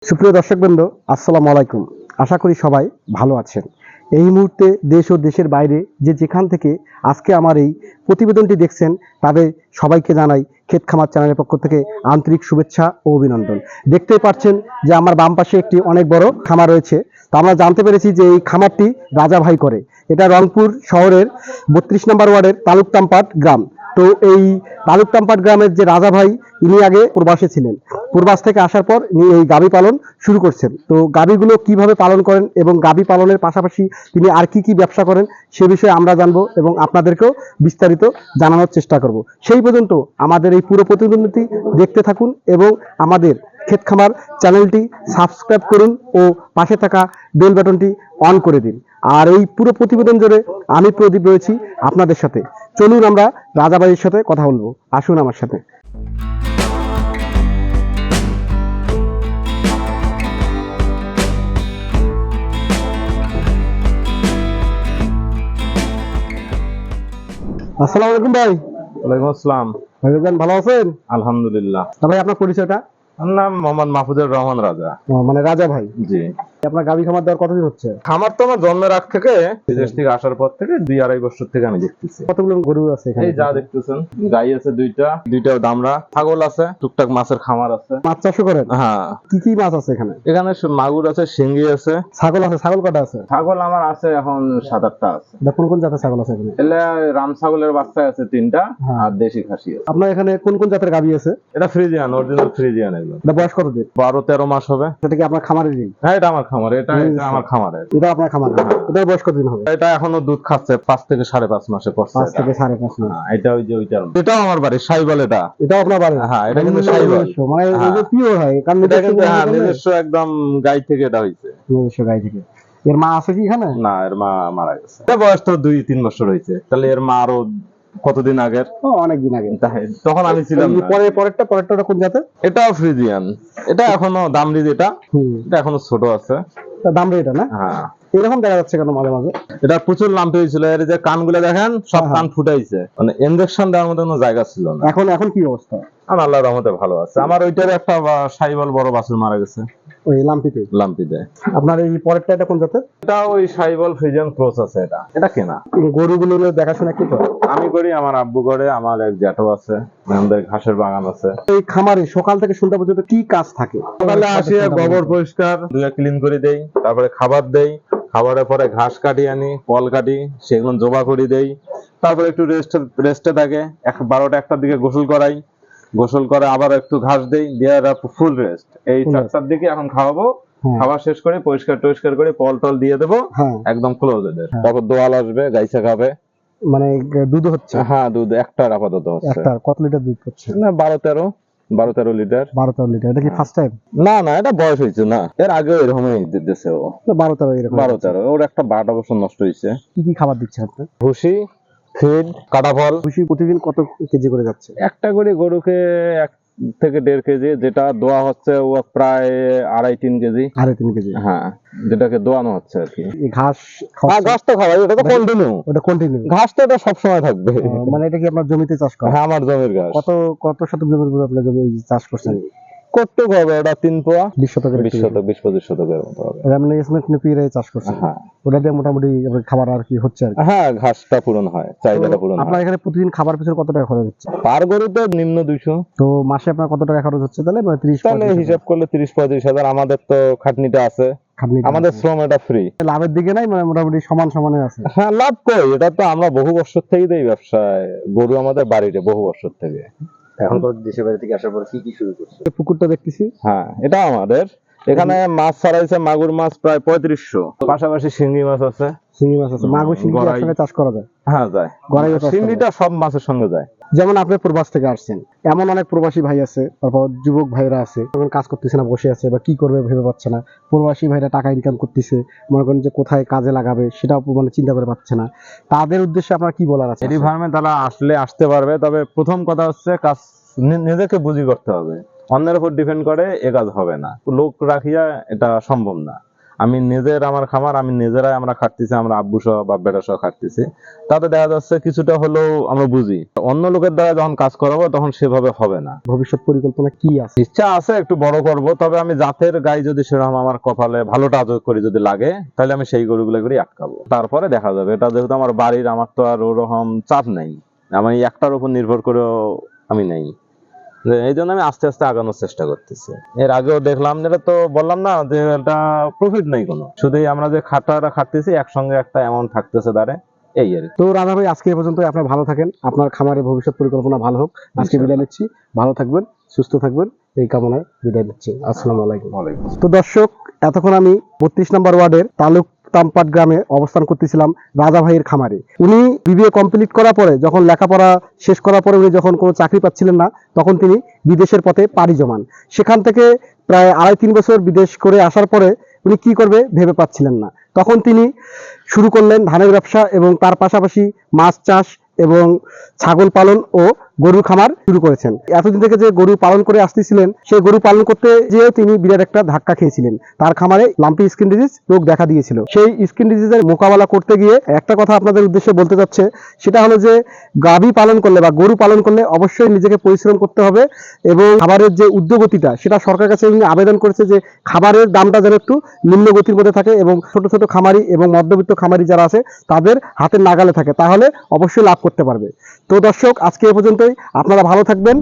সুপ্রিয় দর্শকবৃন্দ, আসসালামু আলাইকুম। আশা করি সবাই ভালো আছেন। এই মুহূর্তে দেশ ও দেশের বাইরে যেখান থেকে আজকে আমার এই প্রতিবেদনটি দেখছেন তাদের সবাইকে জানাই ক্ষেত খামার চ্যানেলের পক্ষ থেকে আন্তরিক শুভেচ্ছা ও অভিনন্দন। দেখতেই পাচ্ছেন যে আমার বাম পাশে একটি অনেক বড় খামার রয়েছে। তো আমরা জানতে পেরেছি যে এই খামারটি রাজা ভাই করে। এটা রংপুর শহরের 32 নম্বর ওয়ার্ডের তালুকতামপাট গ্রাম। তো এই তালুকতামপাট গ্রামের যে রাজা ভাই, ইনি আগে প্রবাসে ছিলেন। প্রবাস থেকে আসার পর ইনি এই গাভী পালন শুরু করছেন। তো গাভীগুলো কিভাবে পালন করেন এবং গাভী পালনের পাশাপাশি তিনি আর কি ব্যবসা করেন সে বিষয়ে আমরা জানবো এবং আপনাদেরকেও বিস্তারিত জানানোর চেষ্টা করব। সেই পর্যন্ত আমাদের এই পুরো প্রতিবেদনটি দেখতে থাকুন এবং আমাদের ক্ষেত খামার চ্যানেলটি সাবস্ক্রাইব করুন ও পাশে থাকা বেল বাটনটি অন করে দিন। আর এই পুরো প্রতিবেদন জুড়ে আমি প্রদীপ রয়েছি আপনাদের সাথে। চলুন আমরা রাজা ভাইয়ের সাথে কথা বলবো, আসুন আমার সাথে। আসসালামু আলাইকুম ভাই। ওয়ালাইকুম আসসালাম। ভাইজান ভালো আছেন? আলহামদুলিল্লাহ। ভাই আপনার পরিচয়টা? আমার নাম মোহাম্মদ মাহফুজুর রহমান রাজা। মানে রাজা ভাই। জি। আপনার গাভী খামার দেওয়ার কতদিন হচ্ছে? খামার তো আমার জন্মের আগ থেকে, বিদেশ থেকে আসার পর থেকে 2-2.5 বছর থেকে আমি দেখতেছি। কতগুলো গরু আছে এখানে? এই যা দেখতেছেন, গাই আছে দুইটা দামড়া, ছাগল আছে, টুকটাক মাছের খামার আছে। মাছ চাষও করেন? হ্যাঁ। কি মাছ আছে এখানে? এখানে মাগুর আছে, শিঙ্গি আছে। ছাগল আছে? ছাগল কটা আছে? ছাগল আমার আছে এখন 7-8টা আছে। কোন জাতের ছাগল আছে এখানে? এলে রাম ছাগলের বাচ্চা আছে 3টা, হ্যাঁ। আর দেশি খাসি আছে। আপনার এখানে কোন জাতের গাভী আছে? এটা ফ্রিজিয়ান, অরিজিনাল ফ্রিজিয়ান। এগুলো এটা বয়স কতদিন? 12-13 মাস হবে। সেটা কি আপনার খামারেরই? হ্যাঁ, এটা আমার খামার। এটা আমার খামারের। এটা আপনার খামার? এটার বয়স কতদিন হবে? এটা এখনো দুধ খাচ্ছে, 5 থেকে 5.5 মাসে পড়ছে। 5 থেকে 5.5 মাস। এটা ওই যে ওইটার, এটাও আমার বাড়ি সাইবাল। এটাও আপনার বাড়ি? হ্যাঁ, এটা কিন্তু সাইবাল, মানে এই যে পিওর হয়, কারণ এটা কিন্তু নিজস্ব একদম গাই থেকে এটা হইছে। নিজস্ব গাই থেকে। এর মা আছে কি এখানে? না, এর মা মারা গেছে। এটা বয়স তো 2-3 বছর হয়েছে। তাহলে এর মা আরো কতদিন আগের? অনেকদিন আগে। তখন আমি ছিলাম না। পরেরটা কোন জাতের? এটাও ফ্রিজিয়ান। এটা এখনো দামড়ি, এটা এখনো ছোট আছে। দামড়ি এটা না? হ্যাঁ। এরকম দেখা যাচ্ছে কেন মাঝে মাঝে? এটা প্রচুর লাম্পি হয়েছিল। এর যে কানগুলো দেখেন, সব কান ফুটাইছে, মানে ইনজেকশন দেওয়ার মতো কোনো জায়গা ছিল না। এখন কি অবস্থা? আল্লাহর রহমতে ভালো আছে। আমার ওইটার একটা সাইবাল বড় বাছুর মারা গেছে ওই লাম্পিতে। আপনার এই পরেরটা এটা কোন জাতের? এটা ওই সাইবাল ফ্রিজিয়ান ক্রস আছে। এটা কেনা। গরুগুলো দেখাশোনা কি করে? আমি করি, আমার আব্বু করে, আমার এক জ্যাঠো আছে, আমাদের ঘাসের বাগান আছে। এই খামারে সকাল থেকে সন্ধ্যা পর্যন্ত কি কাজ থাকে? সকালে আসি, গোবর পরিষ্কার ক্লিন করে দেই, তারপরে খাবার দেই, খাবারের পরে ঘাস কাটি আনি, কল কাটি, সেগুলো জবা করে দেই, তারপরে একটু রেস্টে থাকে। 12টা-1টার দিকে গোসল করাই, গোসল করে আবার একটু ঘাস দেই, দিয়ে ফুল রেস্ট। এই 4টার দিকে এখন খাওয়াবো। খাবার শেষ করে পরিষ্কার করে পল দিয়ে দেবো, একদম ক্লোজ এদের। তারপর দোয়াল আসবে, গাইছে খাবে। মানে দুধ হচ্ছে? হ্যাঁ, দুধ একটার আপাতত হচ্ছে। কত লিটার দুধ হচ্ছে? না, 12-13 লিটার। 12-13 লিটার। এটা কি ফার্স্ট টাইম? না, এটা বয়স হয়েছে না, এর আগেও এরকমই দিতেছে ও। 12-13 ওর একটা 12টা বছর নষ্ট হয়েছে। কি খাবার দিচ্ছে আপনি? ভুসি, ফিড, কাটা ফল। ভুসি প্রতিদিন কত কেজি করে যাচ্ছে? একটা করে গরুকে 1 থেকে 1.5 কেজি, যেটা দোয়া হচ্ছে ও প্রায় 2.5-3 কেজি। 2.5-3 কেজি? হ্যাঁ, যেটাকে দোয়ানো হচ্ছে আর কি। ঘাস তো খাওয়াই, ওটা তো কন্টিনিউ। ঘাস তো এটা সবসময় থাকবে। মানে এটা কি আপনার জমিতে চাষ করা? হ্যাঁ, আমার জমির ঘাস। কত শতক জমির উপর আপনার জমি চাষ করছেন? করতে হবে ওটা 3 পোয়া। 20 শতকের? 20-25 শতকের মতো হবে। চাষ করছেন? হ্যাঁ। ওটা দিয়ে মোটামুটি খাবার আর কি হচ্ছে আর কি? হ্যাঁ, ঘাসটা পূরণ হয়, চাহিদাটা পূরণ হয়। আপনার এখানে প্রতিদিন খাবার পিছনে কত টাকা খরচ হচ্ছে? পার গরুতে নিম্ন 200। তো মাসে আপনার কত টাকা খরচ হচ্ছে তাহলে? 30-35 হিসাব করলে 30-35 হাজার। আমাদের তো খাটনিটা আছে, আমাদের শ্রম, এটা ফ্রি। লাভের দিকে নাই, মানে মোটামুটি সমানে আছে? হ্যাঁ, লাভ কই, এটা তো আমরা বহু বছর থেকেই দেই ব্যবসায়। গরু আমাদের বাড়িতে বহু বছর থেকে। এখন তো দেশের বাইরে থেকে আসার পর কি শুরু করছে? পুকুরটা দেখতেছি। হ্যাঁ, এটা আমাদের। এখানে মাছ ছাড়াইছে, মাগুর মাছ প্রায় 3500, পাশাপাশি শিঙ্গি মাছ আছে। মাগুর শিঙ্গি একসঙ্গে চাষ করা যায়? হ্যাঁ, যায়। শিঙ্গিটা সব মাছের সঙ্গে যায়। যেমন আপনি প্রবাস থেকে আসছেন, এমন অনেক প্রবাসী ভাই আছে, তারপর যুবক ভাইরা আছে, কাজ করতেছে না, বসে আছে, বা কি করবে ভেবে পাচ্ছে না। প্রবাসী ভাইরা টাকা ইনকাম করতেছে, মনে করেন যে কোথায় কাজে লাগাবে সেটাও মানে চিন্তা করে পাচ্ছে না। তাদের উদ্দেশ্যে আপনার কি বলার আছে? এই ফার্মে তারা আসতে পারবে, তবে প্রথম কথা হচ্ছে কাজ নিজেকে বুঝি করতে হবে। অন্যের উপর ডিপেন্ড করে এ কাজ হবে না, লোক রাখিয়া এটা সম্ভব না। আমি নিজের আমার খামার, আমি নিজেরাই আমরা খাটতেছি, আমরা আব্বু সহ বাপ বেটা সহ খাটতেছি, তাতে দেখা যাচ্ছে কিছুটা হলেও আমরা বুঝি। অন্য লোকের দ্বারা যখন কাজ করাবো তখন সেভাবে হবে না। ভবিষ্যৎ পরিকল্পনা কি আছে? ইচ্ছা আছে একটু বড় করব, তবে আমি জাতের গাই যদি সেরকম আমার কপালে ভালোটা করি যদি লাগে, তাহলে আমি সেই গরুগুলো করে আটকাবো, তারপরে দেখা যাবে। এটা যেহেতু আমার বাড়ির, আমার তো আর ওরকম চাপ নেই, আমি একটার উপর নির্ভর করেও আমি নেই, এই জন্য আমি আস্তে আস্তে আগানোর চেষ্টা করতেছি। এর আগেও দেখলাম, যেটা তো বললাম না যে এটা প্রফিট নেই কোনো, শুধুই আমরা যে খাটতেছি একসঙ্গে একটা অ্যামাউন্ট থাকতেছে দাঁড়ে, এই আর কি। তো রাজা ভাই, আজকে এ পর্যন্ত। আপনার ভালো থাকেন, আপনার খামারের ভবিষ্যৎ পরিকল্পনা ভালো হোক। আজকে বিদায় নিচ্ছি। ভালো থাকবেন, সুস্থ থাকবেন, এই কামনায় বিদায় নিচ্ছি। আসসালামু আলাইকুম। তো দর্শক, এতক্ষণ আমি 32 নম্বর ওয়ার্ডের তালুক তামপাট গ্রামে অবস্থান করতেছিলাম রাজা ভাইয়ের খামারে। উনি বিবিএ কমপ্লিট করার পরে, যখন লেখাপড়া শেষ করার পরে উনি যখন কোনো চাকরি পাচ্ছিলেন না, তখন তিনি বিদেশের পথে পাড়ি জমান। সেখান থেকে প্রায় 2.5-3 বছর বিদেশ করে আসার পরে উনি কি করবে ভেবে পাচ্ছিলেন না। তখন তিনি শুরু করলেন ধানের ব্যবসা, এবং তার পাশাপাশি মাছ চাষ এবং ছাগল পালন ও গরু খামার শুরু করেছেন। এতদিন থেকে যে গরু পালন করে আসতেছিলেন, সেই গরু পালন করতে যেয়েও তিনি বিরাট একটা ধাক্কা খেয়েছিলেন। তার খামারে লাম্পি স্কিন ডিজিজ রোগ দেখা দিয়েছিল। সেই স্কিন ডিজিজের মোকাবেলা করতে গিয়ে একটা কথা আপনাদের উদ্দেশ্যে বলতে যাচ্ছে, সেটা হলো যে গাভী পালন করলে বা গরু পালন করলে অবশ্যই নিজেকে পরিশ্রম করতে হবে, এবং খাবারের যে উদ্যোগতিটা, সেটা সরকারের কাছে উনি আবেদন করেছে যে খাবারের দামটা যেন একটু নিম্ন গতির মধ্যে থাকে, এবং ছোট ছোট খামারি এবং মধ্যবিত্ত খামারি যারা আছে তাদের হাতের নাগালে থাকে, তাহলে অবশ্যই লাভ করতে পারবে। তো দর্শক, আজকে এ পর্যন্তই। আপনারা ভালো থাকবেন।